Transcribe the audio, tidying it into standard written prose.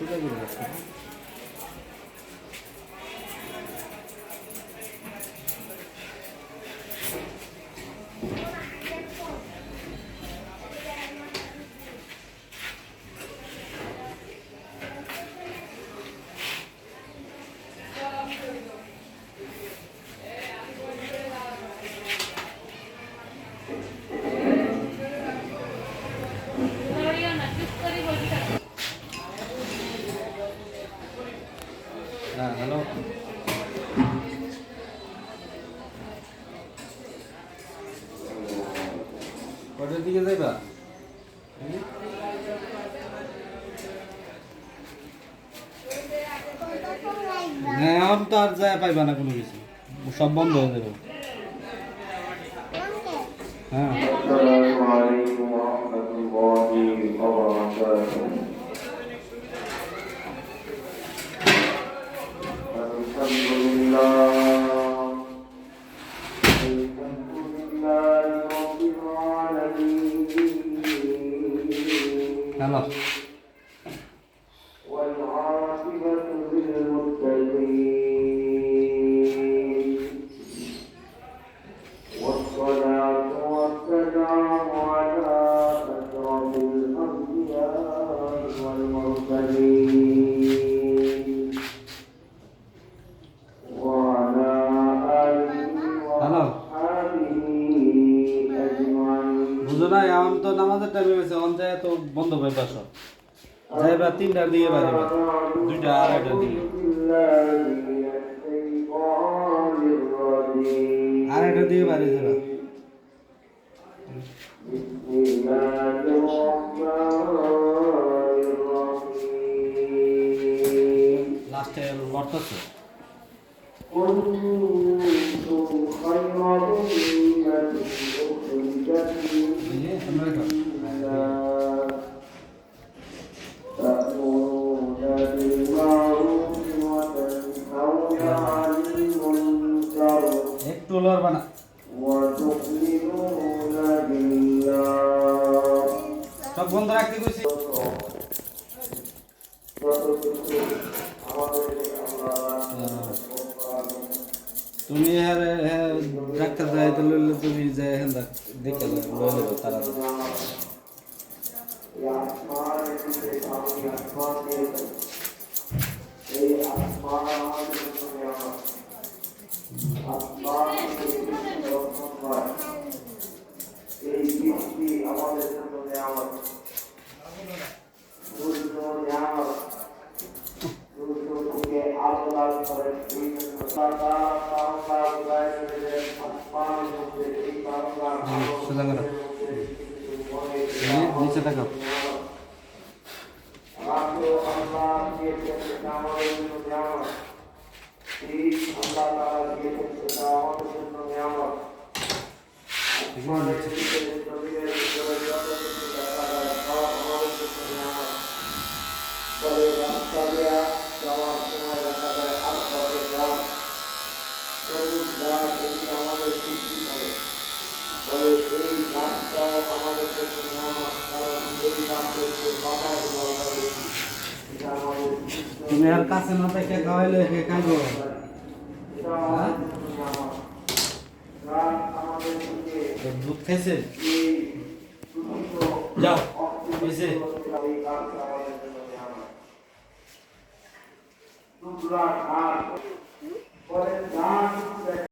সোজা করে রাখতে হ্যাঁ হ্যালো কটার দিকে যাইবা হ্যাঁ এখন তো আর যায় পাইবা না কোনো কিছু সব বন্ধ হয়ে যাবে হ্যাঁ আসসালামু আলাইকুম ওয়া রাহমাতুল্লাহি ওয়া বারাকাতুহু আলহামদুলিল্লাহ রাব্বিল আলামিন হ্যালো ওয়াল আকিবাতু লিল মুত্তাকিন والصلاة والسلام على أشرف الأنبياء والمرسلين وعلى آله وأصحابه أجمعين বুঝো না এখন তো নামাজের টাইমে গেছে অন যায় তো বন্ধ পাইবা সব যাইবা 3টার দিকে বাড়িবা 2টা 2:30টার দিকে 2:30টার দিকে বাড়ি যাবা بسم الله الرحمن الرحيم লাস্টে লড়তেছে كنتم خير أمة أخرجت للناس تأمرون بالمعروف وتنهون عن المنكر একটু লড়বা না وتؤمنون بالله সব বন্ধ রাখতে কইছি তুমি ডাক্তার যাইতে লইলে তুমি যাই হ্যাঁ দেখে লইলে তারা এই বৃষ্টি আমাদের জন্য নিয়ামত থেকে আল্লাহ করেন এই জন্য সোজা করো নিচে দেখো তুমি আর কাছে না থেকে খাওয়াইলে কে খাইবো দুধ খাইছে যাও খাইছে